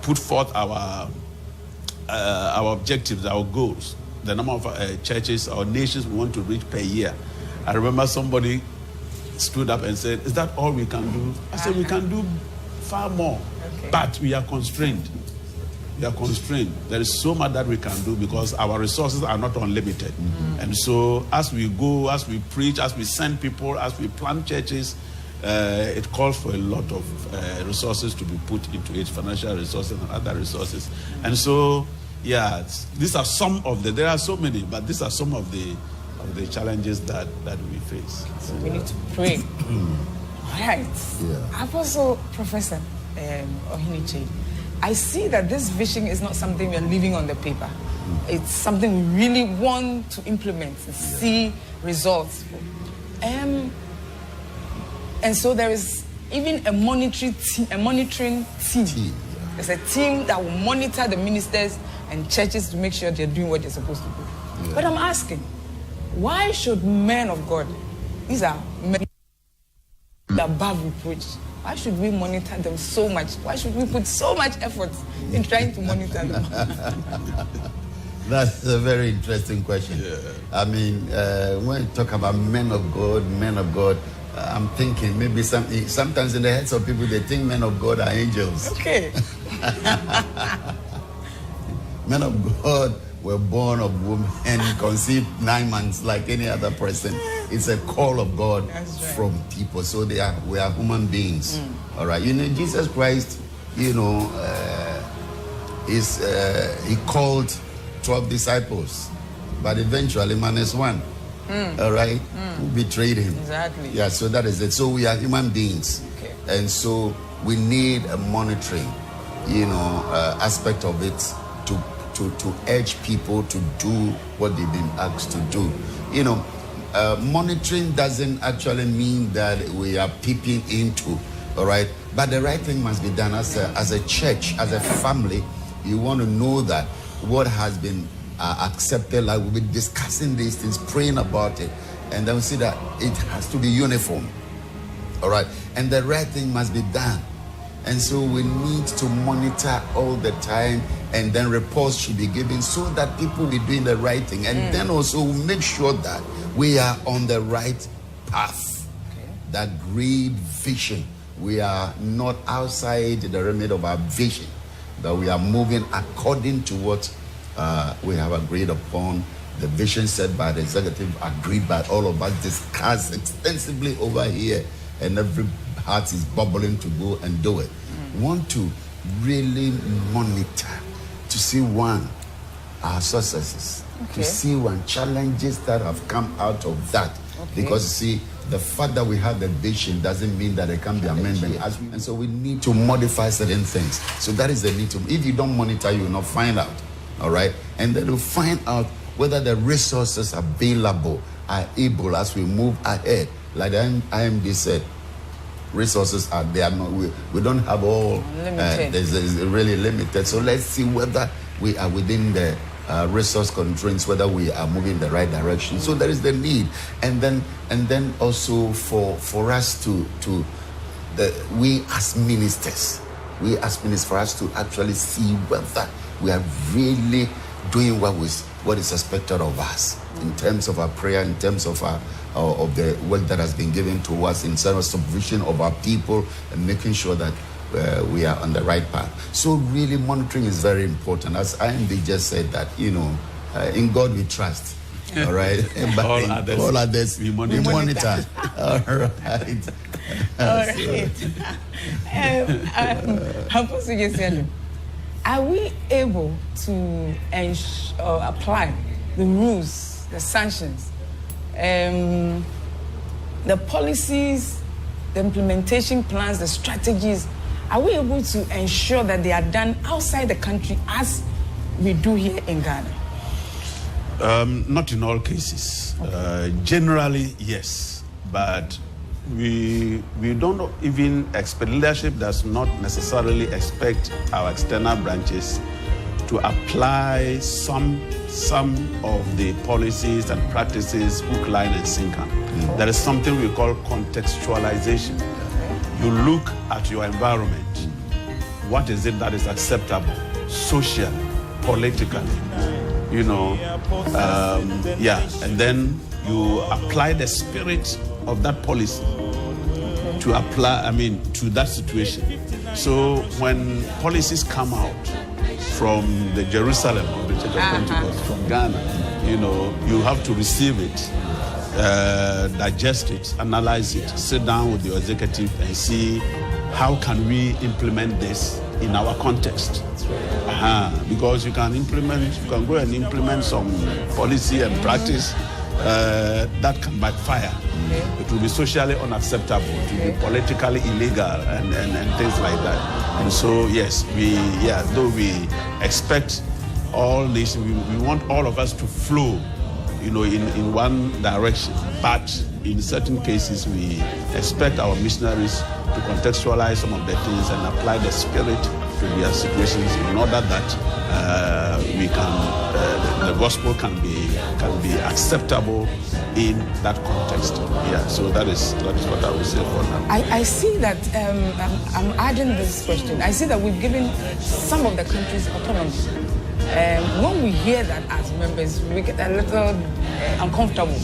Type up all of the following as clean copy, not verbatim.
put forth our objectives, our goals, the number of churches or nations we want to reach per year. I remember somebody stood up and said, "Is that all we can do?" I said, "We can do far more, but we are constrained. We are constrained. There is so much that we can do because our resources are not unlimited." And so as we go, as we preach, as we send people, as we plant churches, it calls for a lot of resources to be put into it, financial resources and other resources. And so, yeah, these are some of there are so many, but these are some of the challenges that we face. So we need to pray. All right. Yeah. Apostle Professor Ohene Kyei, I see that this vision is not something we are leaving on the paper. It's something we really want to implement and see results. And so there is even a monitoring team. There's a team that will monitor the ministers and churches to make sure they're doing what they're supposed to do. Yeah. But I'm asking, why should men of God, these are men above reproach, why should we monitor them so much? Why should we put so much effort in trying to monitor them? That's a very interesting question. Yeah. I mean, when you talk about men of God, I'm thinking maybe sometimes in the heads of people, they think men of God are angels. Okay. Men of God were born of woman and conceived 9 months like any other person. It's a call of God from people. So we are human beings. All right. Jesus Christ, he called 12 disciples, but eventually minus one. All right. Who betrayed him? Exactly. Yeah. So that is it. So we are human beings. Okay. And so we need a monitoring, aspect of it to urge people to do what they've been asked to do. Monitoring doesn't actually mean that we are peeping into, all right? But the right thing must be done as a church, as a family. You want to know that what has been accepted, like we'll be discussing these things, praying about it, and then we see that it has to be uniform, all right? And the right thing must be done. And so we need to monitor all the time, and then reports should be given so that people will be doing the right thing. And then also make sure that we are on the right path. Okay. That great vision. We are not outside the remit of our vision, that we are moving according to what we have agreed upon. The vision set by the executive, agreed by all of us, discussed extensively over here, and every heart is bubbling to go and do it. Want to really monitor to see our successes, to see challenges that have come out of that. Because you see, the fact that we have the vision doesn't mean that there can be amendment. And so we need to modify certain things. So that is the need to. If you don't monitor, you will not find out. All right, and then we'll find out whether the resources available are able as we move ahead. Like the IMD said, resources are there. We don't have all. There's really limited. So let's see whether we are within the resource constraints, whether we are moving in the right direction. So there is the need, and then also for us we as ministers, for us to actually see whether we are really doing what is expected of us in terms of our prayer, in terms of our of the work that has been given to us, in terms of supervision of our people, and making sure that we are on the right path. So really monitoring is very important. As IMD just said that, in God we trust. All right. But all others we monitor. All right. All right. Apostle Gyesi-Addo, are we able to apply the rules, the sanctions, the policies, the implementation plans, the strategies? Are we able to ensure that they are done outside the country as we do here in Ghana? Not in all cases. Generally, yes. But we don't even expect, leadership does not necessarily expect our external branches to apply some of the policies and practices, hook, line, and sinker. There is something we call contextualization. You look at your environment what is it that is acceptable, socially, politically, and then you apply the spirit of that policy to that situation. So when policies come out from the Jerusalem of the Church of Pentecost, from Ghana, you have to receive it, digest it, analyze it, sit down with the executive and see how can we implement this in our context. Because you can go and implement some policy and practice that can backfire. It will be socially unacceptable, it will be politically illegal and things like that. And so, yes, though we expect all nations, we want all of us to flow, in one direction. But in certain cases, we expect our missionaries to contextualize some of the things and apply the spirit to their situations in order that the gospel can be acceptable in that context. So that is what I would say for now. I see that I'm adding this question. I see that we've given some of the countries autonomy. When we hear that as members, we get a little uncomfortable.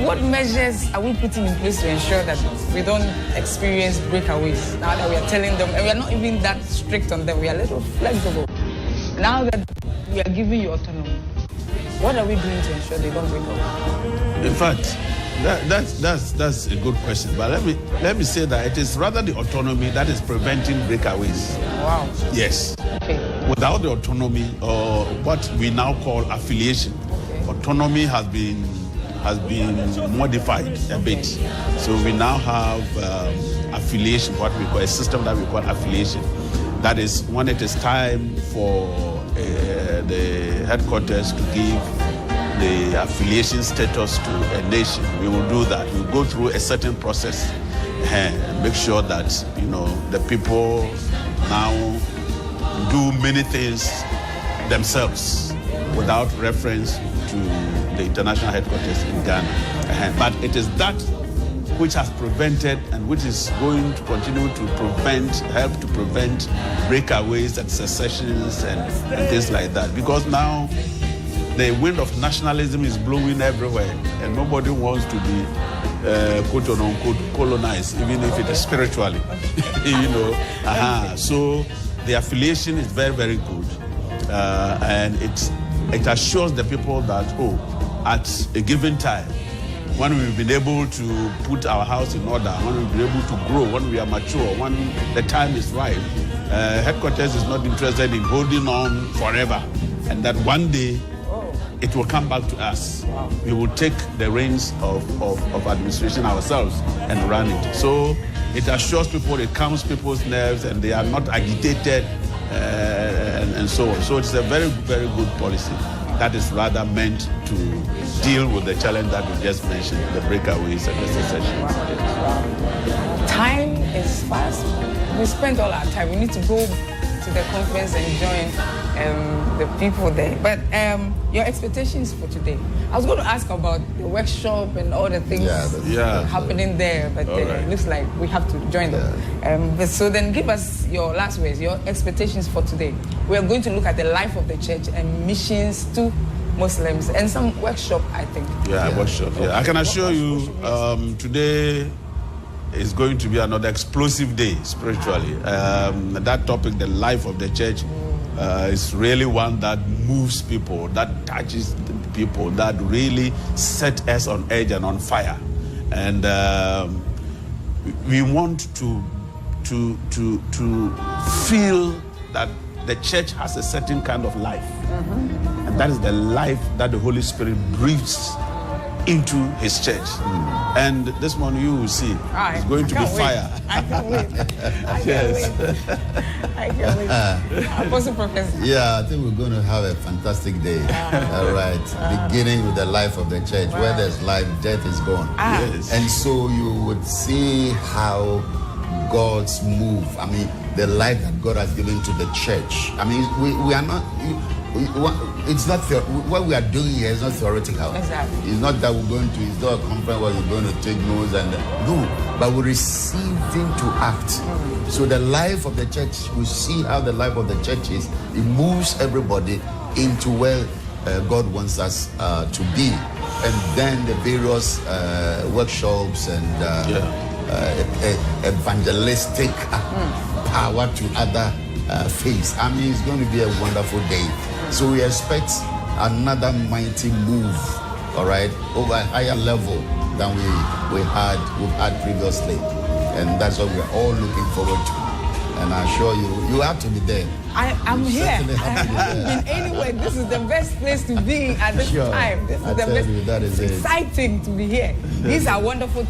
What measures are we putting in place to ensure that we don't experience breakaways? Now that we are telling them, and we are not even that strict on them, we are a little flexible. Now that we are giving you autonomy, what are we doing to ensure they don't break away? In fact, that's a good question. But let me say that it is rather the autonomy that is preventing breakaways. Wow. Yes. Okay. Without the autonomy, or what we now call affiliation, autonomy has been modified a bit. So we now have affiliation, what we call a system that we call affiliation. That is when it is time for the headquarters to give the affiliation status to a nation. We will do that. We'll go through a certain process and make sure that the people now do many things themselves without reference to the international headquarters in Ghana. But it is that which has prevented and which is going to continue to help to prevent breakaways and secessions and things like that. Because now the wind of nationalism is blowing everywhere and nobody wants to be quote unquote colonized, even if it is spiritually. So the affiliation is very, very good. And it assures the people that, at a given time, when we've been able to put our house in order, when we've been able to grow, when we are mature, when the time is right, headquarters is not interested in holding on forever. And that one day, it will come back to us. Wow. We will take the reins of administration ourselves and run it. So it assures people, it calms people's nerves, and they are not agitated and so on. So it's a very, very good policy that is rather meant to deal with the challenge that we just mentioned, the breakaways and the secessions. Wow. Time is fast. We spend all our time. We need to go to the conference and join the people there. But your expectations for today? I was going to ask about the workshop and all the things happening there, but it looks like we have to join them. But so then give us your last words, your expectations for today. We are going to look at the life of the church and missions to Muslims and some workshop, I think. Workshop. I can assure you today is going to be another explosive day spiritually. That topic, the life of the church, is really one that moves people, that touches people, that really set us on edge and on fire. And we want to feel that the church has a certain kind of life. Mm-hmm. And that is the life that the Holy Spirit breathes into his church. And this morning you will see it's going to be fire. I can't wait. I can't wait. Apostle Professor. I think we're going to have a fantastic day. All right. Beginning with the life of the church. Where there's life, death is gone. Yes. And so you would see how God's move, the life that God has given to the church. We are not... it's not what we are doing here is not theoretical. Exactly. It's not that we're going to. It's not a conference where we're going to take notes and no, but we're receiving to act. So the life of the church, we see how the life of the church is. It moves everybody into where God wants us to be, and then the various workshops and evangelistic power to other faiths. I mean, it's going to be a wonderful day. So we expect another mighty move, all right, over a higher level than we've had previously, and that's what we're all looking forward to. And I assure you have to be there. I'm here. I haven't been anywhere. This is the best place to be at this time. This is the best. It's exciting to be here. These are wonderful